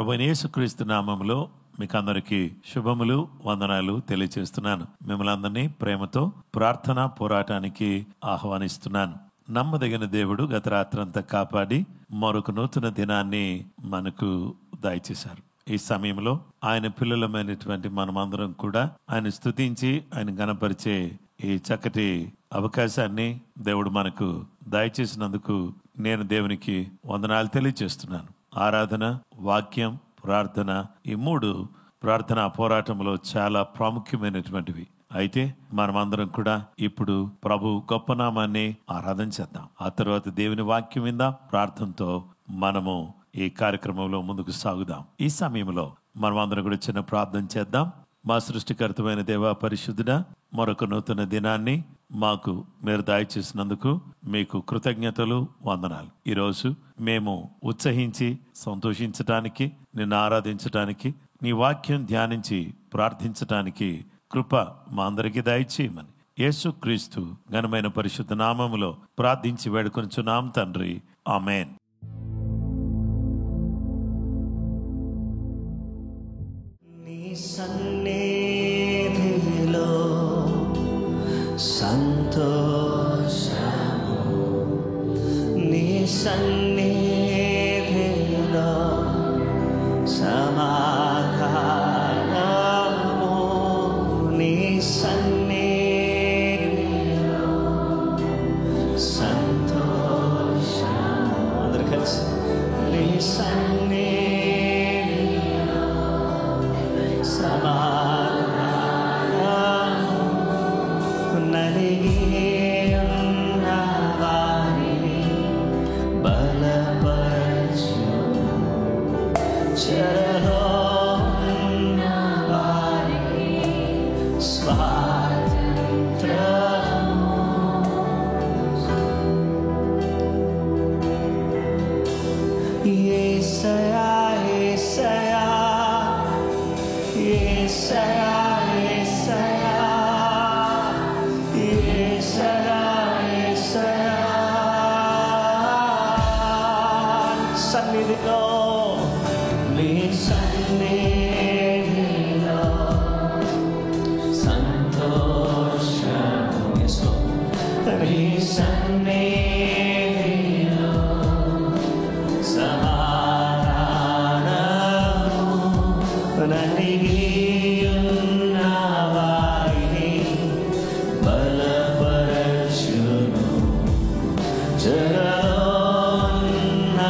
ప్రభువైన యేసుక్రీస్తు నామములో మీకు అందరికీ శుభములు, వందనాలు తెలియజేస్తున్నాను. మిమ్మల్ని అందరినీ ప్రేమతో ప్రార్థనా పోరాటానికి ఆహ్వానిస్తున్నాను. నమ్మదగిన దేవుడు గత రాత్రంతా కాపాడి మరొక నూతన దినాన్ని మనకు దయచేశారు. ఈ సమయంలో ఆయన పిల్లలమైనటువంటి మనమందరం కూడా ఆయన స్తుతించి ఆయన గణపరిచే ఈ చక్కటి అవకాశాన్ని దేవుడు మనకు దయచేసినందుకు నేను దేవునికి వందనాలు తెలియజేస్తున్నాను. ఆరాధన, వాక్యం, ప్రార్థన, ఈ మూడు ప్రార్థనా పోరాటంలో చాలా ప్రాముఖ్యమైనటువంటివి. అయితే మనమందరం కూడా ఇప్పుడు ప్రభు గొప్ప నామాన్ని ఆరాధన చేద్దాం. ఆ తర్వాత దేవుని వాక్యం విందాం. ప్రార్థనతో మనము ఈ కార్యక్రమంలో ముందుకు సాగుదాం. ఈ సమయంలో మనమందరం కూడా చిన్న ప్రార్థన చేద్దాం. మా సృష్టికర్తమైన దేవా, పరిశుద్ధుడా, మరొక నూతన దినాన్ని మాకు మీరు దయచేసినందుకు మీకు కృతజ్ఞతలు, వందనాలు. ఈరోజు మేము ఉత్సహించి సంతోషించటానికి, నిన్ను ఆరాధించటానికి, నీ వాక్యం ధ్యానించి ప్రార్థించటానికి కృప మా అందరికీ దయచేయమని యేసుక్రీస్తు ఘనమైన పరిశుద్ధ నామములో ప్రార్థించి వేడుకొనుచున్నాం తండ్రి, ఆమేన్. సన్నిధిలో సంతోషము, నీ సన్నిధిలో సమాధానము, నీ సన్నిధిలో సంతోషము. అందరూ కలిసి నీ సన్నిధిలో సమాధానము, నలిగి ఉన్న వారిని బలపరచు, చెరలో ఉన్న వారికి స్వాతంత్రము. యేసయ్యా, యేసయ్యా, యేసయ్యా, యేసయ్యా, యేసయ్యా, యేసయ్యా. సన్నిధిలో, నీ సన్నిధిలో సంతోషము, నీ సన్నిధిలో సమాధానము, నలిగి ఉన్న వారిని బలపరచును, చెరలో ఉన్న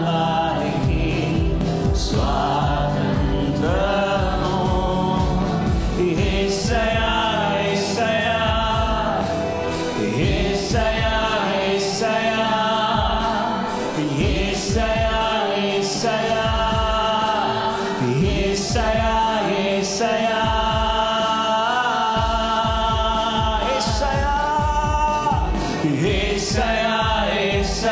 వారికి స్వాతంత్రము. యేసయ్యా, యేసయ్యా, యేసయ్యా, యేసయ్యా, యేసయ్యా, యేసయ్యా, యేసయ్యా, యేసయ్యా, యేసయ్యా, యేసయ్యా,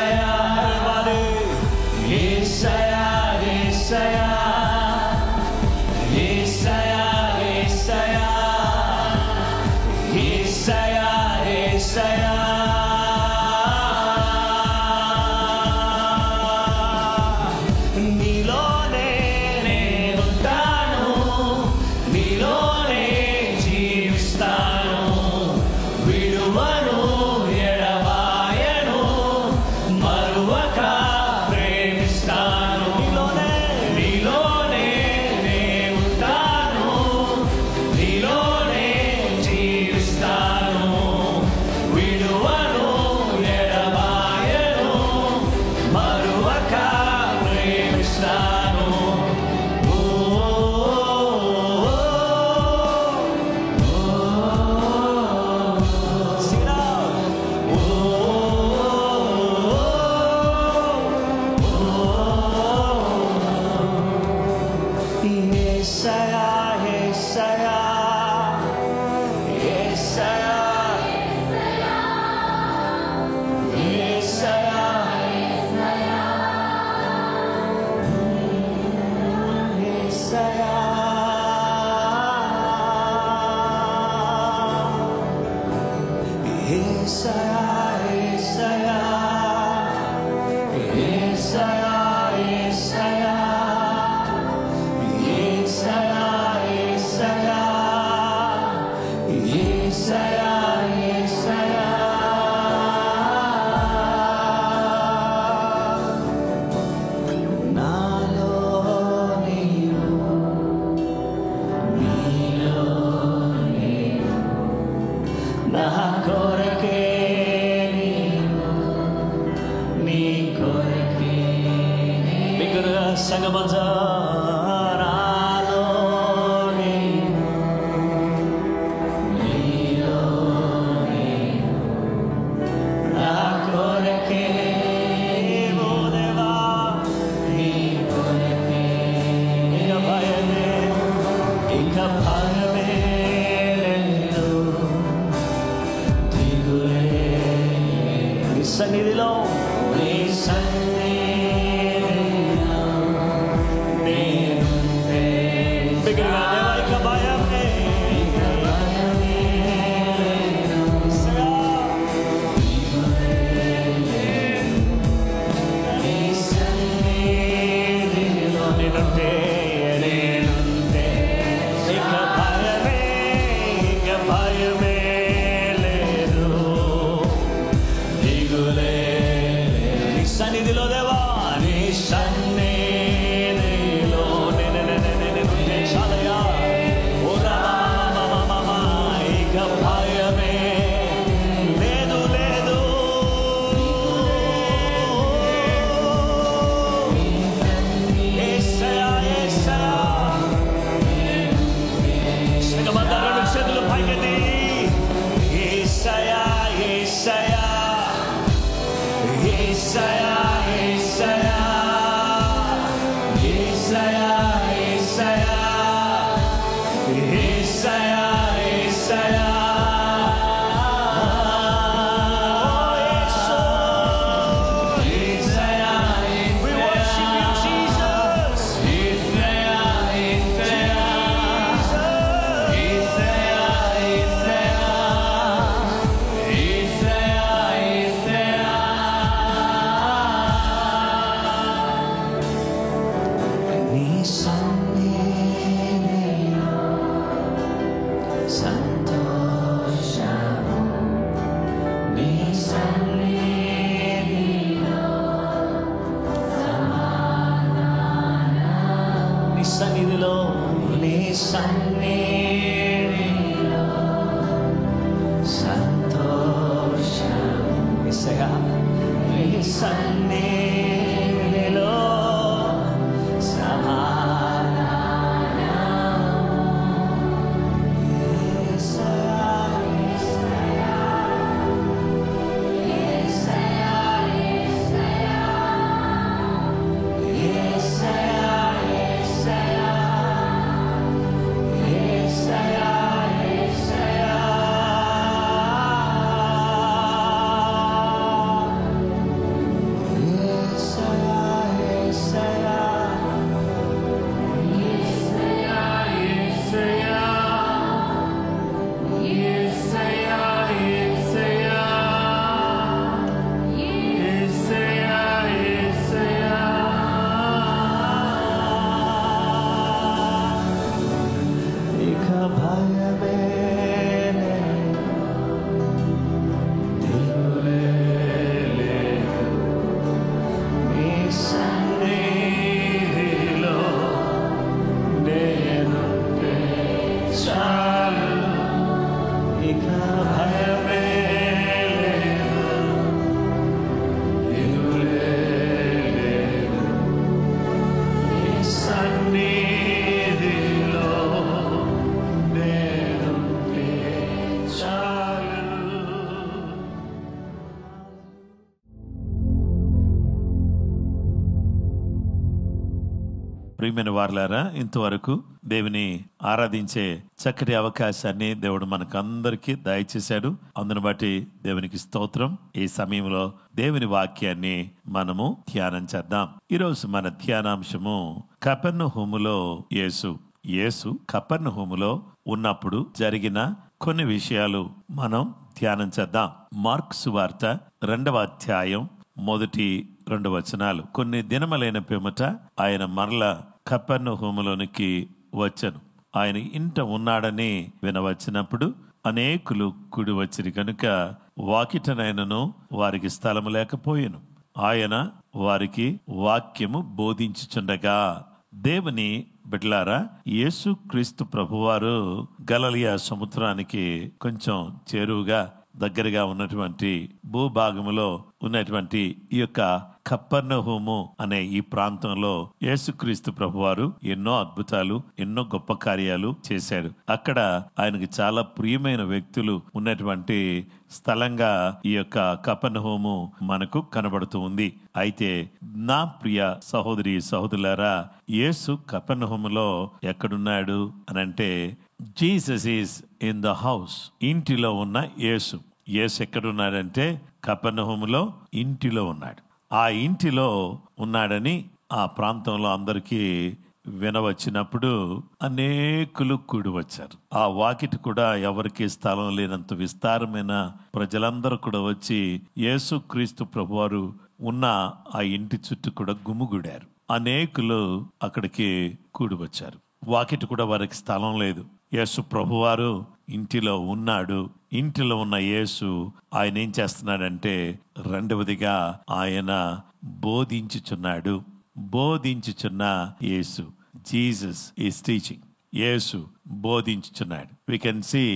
సంగమంజరాలో నీలో నా కొరకే ఓ దేవా నీ కొరకే ఇక భయమే లేదు దిగులే నీ సన్నిధిలో నీ సన్నిధిలో నేనుంటే బిగ్గరగా దేవా ఇక భయమే లేదు నీ సన్నిధిలో నేనుంటే ఇక భయమే లేదు దిగులే నీ సన్నిధిలో దేవా నీ సన్నిధిలో నేనుంటే చాలయ్యా ఓ రామా ఇక భయమే లేదు లేదు యేసయ్యా యేసయ్యా సంగమందరూ చేతులు పైకెత్తి యేసయ్యా యేసయ్యా యేసయ్యా యేసయ్యా యేసయ్యా యేసయ్యా యేసయ్యా యేసయ్యా We worship you, Jesus. నీ సన్నిధిలో సంతోషము నీ సన్నిధిలో సమాధానం నీ సన్నిధిలో సంతోషం యేసయ్యా నీ సన్నిధిలో ప్రియమైన వారలారా, ఇంతవరకు దేవుని ఆరాధించే చక్కటి అవకాశాన్ని దేవుడు మనకందరికీ దయచేశాడు. అందును బట్టి దేవునికి స్తోత్రం. ఈ సమయంలో దేవుని వాక్యాన్ని మనము ధ్యానం చేద్దాం. ఈరోజు మన ధ్యానాంశము కపెర్నహూములో యేసు కపెర్నహూములో ఉన్నప్పుడు జరిగిన కొన్ని విషయాలు మనం ధ్యానం చేద్దాం. మార్కు సువార్త 2వ అధ్యాయం 1-2 వచనాలు. కొన్ని దినములైన పిమ్మట ఆయన మరల కపెర్నహూములోనికి వచ్చెను. ఆయన ఇంట ఉన్నాడని వినవచ్చినప్పుడు అనేకులు కూడి వచ్చిరి కనుక వాకిటనైనను వారికి స్థలము లేకపోయెను. ఆయన వారికి వాక్యము బోధించుచుండగా, దేవుని బిడ్డలారా, యేసు క్రీస్తు ప్రభువారు గలిలయ సముద్రానికి కొంచెం చేరువుగా దగ్గరగా ఉన్నటువంటి భూభాగములో ఉన్నటువంటి ఈ యొక్క కపెర్నహూము అనే ఈ ప్రాంతంలో యేసుక్రీస్తు ప్రభువారు ఎన్నో అద్భుతాలు, ఎన్నో గొప్ప కార్యాలు చేశాడు. అక్కడ ఆయనకి చాలా ప్రియమైన వ్యక్తులు ఉన్నటువంటి స్థలంగా ఈ యొక్క కపెర్నహూము మనకు కనబడుతూ ఉంది. అయితే నా ప్రియ సహోదరి సహోదరులారా, యేసు కపెర్నహూములో ఎక్కడున్నాడు అనంటే Jesus is in the house. ఇంటిలో ఉన్న యేసు ఎక్కడున్నాడంటే కపెర్నహూములో ఇంటిలో ఉన్నాడు. ఆ ఇంటిలో ఉన్నాడని ఆ ప్రాంతంలో అందరికీ వినవచ్చినప్పుడు అనేకులు కూడి వచ్చారు. ఆ వాకిటి కూడా ఎవరికి స్థలం లేనంత విస్తారమైన ప్రజలందరూ కూడా వచ్చి యేసుక్రీస్తు ప్రభువారు ఉన్న ఆ ఇంటి చుట్టూ కూడా గుమిగూడారు. అనేకులు అక్కడికి కూడి వచ్చారు. వాకిటి కూడా వారికి స్థలం లేదు. యేసు ప్రభువారు ఇంటిలో ఉన్నాడు. ఇంటిలో ఉన్న యేసు ఆయన ఏం చేస్తున్నాడంటే రెండవదిగా ఆయన బోధించుచున్నాడు. బోధించుచున్న Yesu, Jesus is teaching. Yesu బోధించుచున్నాడు. We can see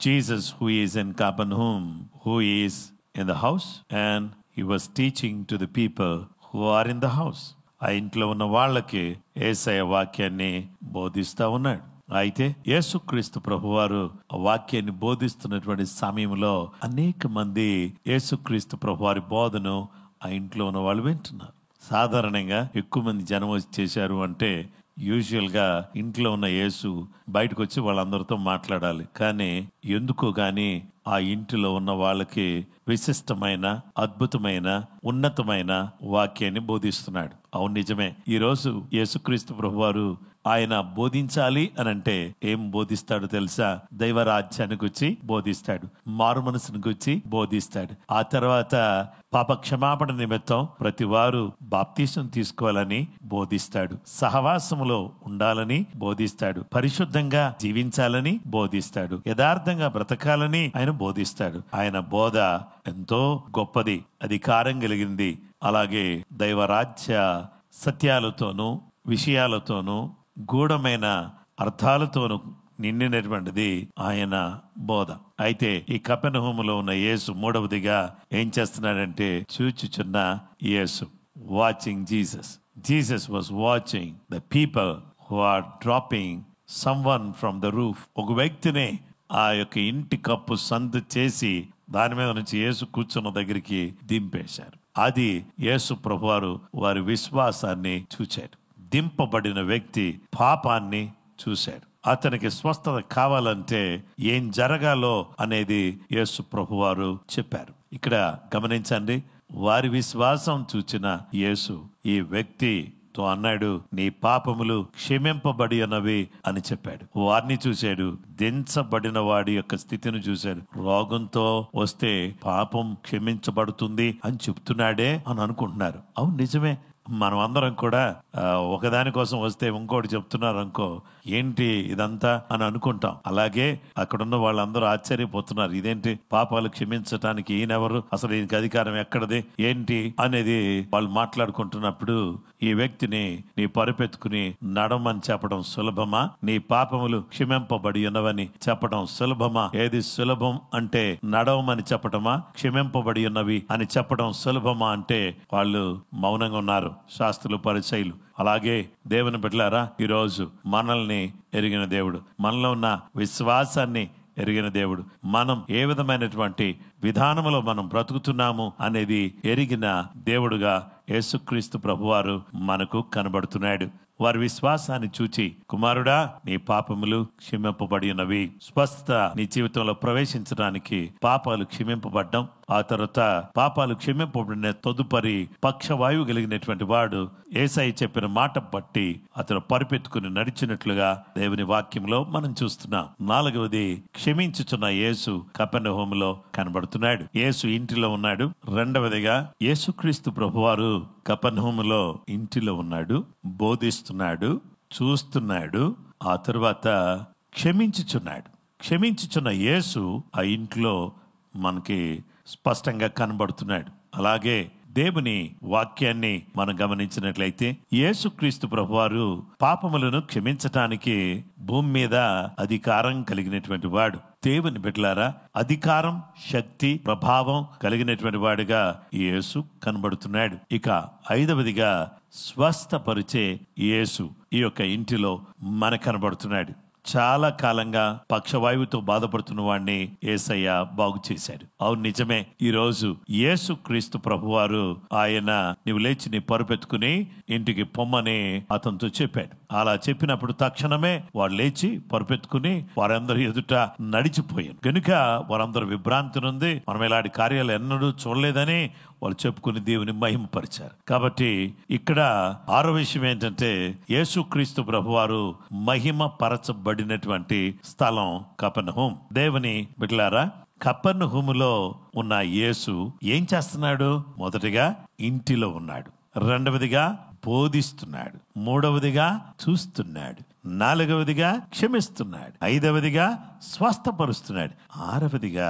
Jesus who is in Capernaum, who is in the house, and he was teaching to the people who are in the house. ఆ ఇంట్లో ఉన్న వాళ్ళకి యేసయ్య వాక్యాన్ని బోధిస్తా ఉన్నాడు. అయితే యేసుక్రీస్తు ప్రభువారు ఆ వాక్యాన్ని బోధిస్తున్నటువంటి సమయంలో అనేక మంది యేసుక్రీస్తు ప్రభువారి బోధను ఆ ఇంట్లో ఉన్న వాళ్ళు వింటున్నారు. సాధారణంగా ఎక్కువ మంది జనం వచ్చి చేశారు అంటే యూజువల్ గా ఇంట్లో ఉన్న యేసు బయటకు వచ్చి వాళ్ళందరితో మాట్లాడాలి. కానీ ఎందుకో గాని ఆ ఇంటిలో ఉన్న వాళ్ళకి విశిష్టమైన, అద్భుతమైన, ఉన్నతమైన వాక్యాన్ని బోధిస్తున్నాడు. అవును, నిజమే. ఈ రోజు యేసుక్రీస్తు ప్రభువారు ఆయన బోధించాలి అనంటే ఏం బోధిస్తాడు తెలుసా? దైవరాజ్యాన్ని గురించి బోధిస్తాడు, మారు మనసును గురించి బోధిస్తాడు. ఆ తర్వాత పాప క్షమాపణ నిమిత్తం ప్రతి వారు బాప్తీసం తీసుకోవాలని బోధిస్తాడు. సహవాసములో ఉండాలని బోధిస్తాడు. పరిశుద్ధంగా జీవించాలని బోధిస్తాడు. యథార్థంగా బ్రతకాలని ఆయన బోధిస్తాడు. ఆయన బోధ ఎంతో గొప్పది, అధికారం కలిగింది. అలాగే దైవరాజ్య సత్యాలతోనూ విషయాలతోనూ గూఢమైన అర్థాలతోనూ నిండినటువంటిది ఆయన బోధ. అయితే ఈ కపెర్నహూములో ఉన్న యేసు మూడవదిగా ఏం చేస్తున్నాడంటే చూచుచున్న Yesu, watching Jesus. Jesus was watching the people who are dropping someone from the roof. ఒక వ్యక్తిని ఆ యొక్క ఇంటి కప్పు సందు చేసి దాని మీద నుంచి యేసు కూర్చున్న దగ్గరికి దింపేశారు. అది యేసు ప్రభువారు వారి విశ్వాసాన్ని చూచాడు. దింపబడిన వ్యక్తి పాపాన్ని చూశాడు. అతనికి స్వస్థత కావాలంటే ఏం జరగాలో అనేది యేసు ప్రభువారు చెప్పారు. ఇక్కడ గమనించండి, వారి విశ్వాసం చూచిన యేసు ఈ వ్యక్తితో అన్నాడు, నీ పాపములు క్షమింపబడి ఉన్నవి అని చెప్పాడు. వారిని చూశాడు, దించబడిన వాడి యొక్క స్థితిని చూశాడు. రోగంతో వస్తే పాపం క్షమించబడుతుంది అని చెప్తున్నాడే అని అనుకుంటున్నారు. అవును, నిజమే. మనం అందరం కూడా ఒకదాని కోసం వస్తే ఇంకోటి చెప్తున్నారు అనుకో, ఏంటి ఇదంతా అని అనుకుంటాం. అలాగే అక్కడున్న వాళ్ళందరూ ఆశ్చర్యపోతున్నారు, ఇదేంటి పాపాలు క్షమించటానికి ఈయనెవరు, అసలు ఈయనకి అధికారం ఎక్కడది, ఏంటి అనేది వాళ్ళు మాట్లాడుకుంటున్నప్పుడు ఈ వ్యక్తిని నీ పరుపెత్తుకుని నడమని చెప్పడం సులభమా, నీ పాపములు క్షమింపబడి ఉన్నవని చెప్పడం సులభమా? ఏది సులభం అంటే నడవమని చెప్పటమా, క్షమింపబడి ఉన్నవి అని చెప్పడం సులభమా అంటే వాళ్ళు మౌనంగా ఉన్నారు, శాస్త్రులు, పరిసయ్యులు. అలాగే దేవుని బిడ్డలారా, ఈరోజు మనల్ని ఎరిగిన దేవుడు, మనలో ఉన్న విశ్వాసాన్ని ఎరిగిన దేవుడు, మనం ఏ విధమైనటువంటి విధానంలో మనం బ్రతుకుతున్నాము అనేది ఎరిగిన దేవుడుగా యేసుక్రీస్తు ప్రభువారు మనకు కనబడుతున్నాడు. వారి విశ్వాసాన్ని చూచి, కుమారుడా నీ పాపములు క్షమింపబడి ఉన్నవి. స్వస్థత నీ జీవితంలో ప్రవేశించడానికి పాపాలు క్షమింపబడ్డం, ఆ తర్వాత పాపాలు క్షమింపబడిన తదుపరి పక్షవాయువు కలిగినటువంటి వాడు యేసయ్య చెప్పిన మాట బట్టి అతను పరిపెత్తుకుని నడిచినట్లుగా దేవుని వాక్యంలో మనం చూస్తున్నాం. నాలుగవది, క్షమించుచున్న యేసు కపెర్నహూములో కనబడుతున్నాడు. యేసు ఇంటిలో ఉన్నాడు. రెండవదిగా యేసుక్రీస్తు ప్రభువారు కపెర్నహూములో ఇంటిలో ఉన్నాడు, బోధిస్తున్నాడు, చూస్తున్నాడు, ఆ తరువాత క్షమించుచున్నాడు. క్షమించుచున్న యేసు ఆ ఇంట్లో మనకి స్పష్టంగా కనబడుతున్నాడు. అలాగే దేవుని వాక్యాన్ని మనం గమనించినట్లయితే యేసుక్రీస్తు ప్రభువారు పాపములను క్షమించటానికి భూమి మీద అధికారం కలిగినటువంటి వాడు. దేవుని బిడ్డలారా, అధికారం, శక్తి, ప్రభావం కలిగినటువంటి వాడిగా యేసు కనబడుతున్నాడు. ఇక 5వదిగా స్వస్థపరిచే యేసు ఈ యొక్క ఇంటిలో మనకు కనబడుతున్నాడు. చాలా కాలంగా పక్షవాయువుతో బాధపడుతున్న వాడిని యేసయ్య బాగు చేశాడు. అవును, నిజమే. ఈ రోజు యేసు క్రీస్తు ప్రభువారు ఆయన నీవు లేచి నీ పరుపెత్తుకుని ఇంటికి పొమ్మని అతనితో చెప్పాడు. అలా చెప్పినప్పుడు తక్షణమే వాడు లేచి పరుపెత్తుకుని వారందరూ ఎదుట నడిచిపోయాను. కనుక వారందరూ విభ్రాంతి నుండి మనం ఇలాంటి కార్యాలు ఎన్నడూ చూడలేదని వాళ్ళు చెప్పుకుని దేవుని మహిమపరిచారు. కాబట్టి ఇక్కడ 6వ విషయం ఏంటంటే, యేసుక్రీస్తు ప్రభువారు మహిమ పరచబడినటువంటి స్థలం కపెర్నహూం. దేవుని బిడ్డలారా, కపెర్నహూములో ఉన్న యేసు ఏం చేస్తున్నాడు? మొదటిగా ఇంటిలో ఉన్నాడు, 2వదిగా బోధిస్తున్నాడు, 3వదిగా చూస్తున్నాడు, 4వదిగా క్షమిస్తున్నాడు, 5వదిగా స్వస్థపరుస్తున్నాడు, 6వదిగా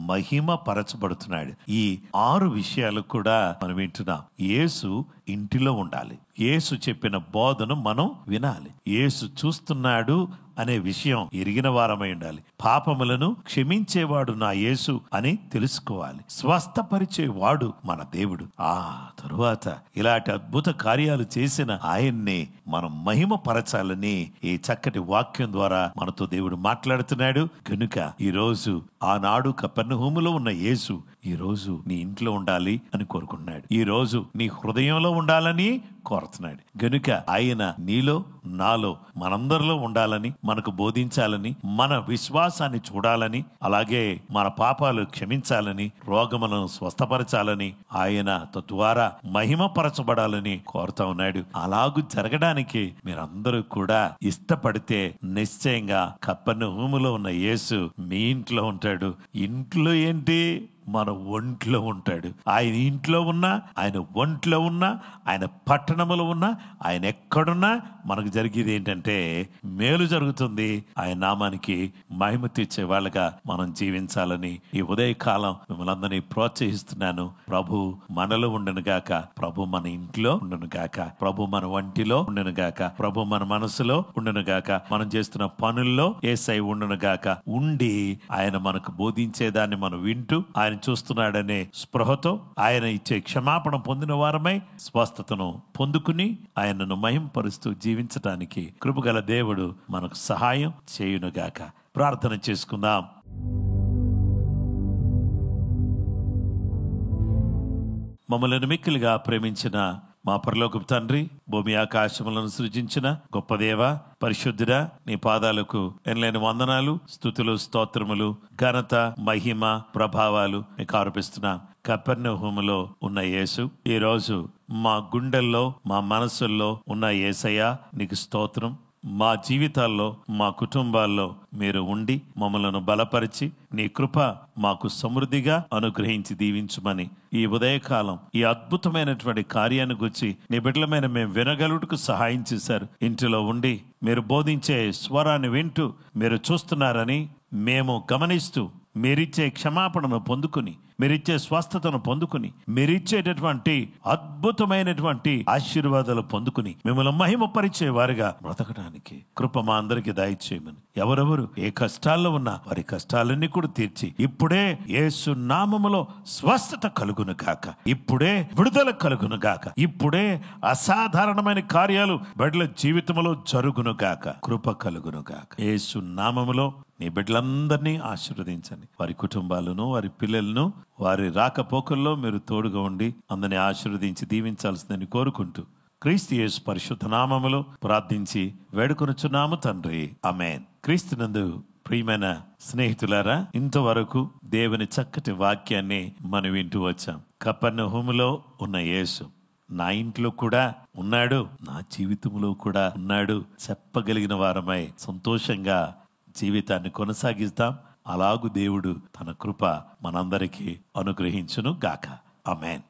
మహిమ పరచబడుతున్నాడు. ఈ 6 విషయాలు కూడా మనం వింటున్నాం. యేసు ఇంటిలో ఉండాలి. యేసు చెప్పిన బోధను మనం వినాలి. యేసు చూస్తున్నాడు అనే విషయం ఎరిగిన వారమై ఉండాలి. పాపములను క్షమించేవాడు నా యేసు అని తెలుసుకోవాలి. స్వస్థపరిచేవాడు మన దేవుడు. ఆ తరువాత ఇలాంటి అద్భుత కార్యాలు చేసిన ఆయన్ని మనం మహిమ పరచాలని ఈ చక్కటి వాక్యం ద్వారా మనతో దేవుడు మాట్లాడుతున్నాడు. కనుక ఈ రోజు ఆనాడు కపెర్నహూములో ఉన్న యేసు ఈ రోజు నీ ఇంట్లో ఉండాలి అని కోరుకుంటున్నాడు. ఈ రోజు నీ హృదయంలో ఉండాలని కోరుతున్నాడు. గనుక ఆయన నీలో, నాలో, మనందరిలో ఉండాలని, మనకు బోధించాలని, మన విశ్వాసాన్ని చూడాలని, అలాగే మన పాపాలు క్షమించాలని, రోగములను స్వస్థపరచాలని, ఆయన తద్వారా మహిమపరచబడాలని కోరుతా ఉన్నాడు. అలాగూ జరగడానికి మీరందరూ కూడా ఇష్టపడితే నిశ్చయంగా కపెర్నహూములో ఉన్న యేసు మీ ఇంట్లో ఉంటాడు. ఇంట్లో ఏంటి? మన ఒంట్లో ఉంటాడు. ఆయన ఇంట్లో ఉన్నా, ఆయన ఒంట్లో ఉన్నా, ఆయన పట్టణములో ఉన్నా, ఆయన ఎక్కడున్నా మనకు జరిగేది ఏంటంటే మేలు జరుగుతుంది. ఆయన నామానికి మహిమ తెచ్చే వాళ్ళగా మనం జీవించాలని ఈ ఉదయకాలం మిమ్మల్ని అందరినీ ప్రోత్సహిస్తున్నాను. ప్రభు మనలో ఉండను గాక, ప్రభు మన ఇంట్లో ఉండను గాక, ప్రభు మన వంటిలో ఉండను గాక, ప్రభు మన మనసులో ఉండను గాక, మనం చేస్తున్న పనుల్లో యేసయ్య ఉండను గాక. ఉండి ఆయన మనకు బోధించేదాన్ని మనం వింటూ ఆయన చూస్తున్నాడనే స్పృహతో ఆయన ఇచ్చే క్షమాపణ పొందిన వారమై స్వస్థతను పొందుకుని ఆయనను మహింపరుస్తూ జీవించటానికి కృపగల దేవుడు మనకు సహాయం చేయునుగాక. ప్రార్థన చేసుకుందాం. మమ్మల్ని మిక్కిలిగా ప్రేమించిన మా పరలోకపు తండ్రి, భూమి ఆకాశములను సృజించిన గొప్ప దేవ, పరిశుద్ధుడా, నీ పాదాలకు ఎనలేని వందనాలు, స్తుతులు, స్తోత్రములు, ఘనత, మహిమ, ప్రభావాలు మీకు ఆరోపిస్తున్నాం. కపెర్నహూములో ఉన్న యేసు ఈ రోజు మా గుండెల్లో, మా మనసుల్లో ఉన్న యేసయ్య నీకు స్తోత్రం. మా జీవితాల్లో, మా కుటుంబాల్లో మీరు ఉండి మమ్మలను బలపరిచి నీ కృప మాకు సమృద్ధిగా అనుగ్రహించి దీవించుమని ఈ ఉదయకాలం ఈ అద్భుతమైనటువంటి కార్యాన్ని గురించి నీ బిడ్డలమైన మేము వినగలుగుటకు సహాయం చేశారు. ఇంటిలో ఉండి మీరు బోధించే స్వరాన్ని వింటూ మీరు చూస్తున్నారని మేము గమనిస్తూ మీరిచ్చే క్షమాపణను పొందుకుని, మీరిచ్చే స్వస్థతను పొందుకుని, మీరిచ్చేటటువంటి అద్భుతమైనటువంటి ఆశీర్వాదాలు పొందుకుని మిమ్మల్ని మహిమపరిచే వారిగా బ్రతకడానికి కృప మా అందరికి దయచేయమని, ఎవరెవరు ఏ కష్టాల్లో ఉన్నా వారి కష్టాలన్నీ కూడా తీర్చి ఇప్పుడే యేసు నామములో స్వస్థత కలుగును గాక, ఇప్పుడే విడుదల కలుగును గాక, ఇప్పుడే అసాధారణమైన కార్యాలు బిడ్డల జీవితంలో జరుగును గాక, కృప కలుగును గాక. యేసు నామములో నీ బిడ్డలందరినీ ఆశీర్వదించండి. వారి కుటుంబాలను, వారి పిల్లలను, వారి రాకపోకల్లో మీరు తోడుగా ఉండి అందరినీ ఆశీర్వదించి దీవించాల్సిందని కోరుకుంటూ క్రీస్తు యేసు పరిశుద్ధ నామములో ప్రార్థించి వేడుకొనుచున్నాము తండ్రి, ఆమేన్. క్రీస్తునందు ప్రియమైన స్నేహితులారా, ఇంతవరకు దేవుని చక్కటి వాక్యాన్ని మనం వింటూ వచ్చాం. కపెర్నహూములో ఉన్న యేసు నా ఇంట్లో కూడా ఉన్నాడు, నా జీవితంలో కూడా ఉన్నాడు చెప్పగలిగిన వారమై సంతోషంగా జీవితాన్ని కొనసాగిస్తాం. అలాగు దేవుడు తన కృప మనందరికీ అనుగ్రహించును గాక. ఆమేన్.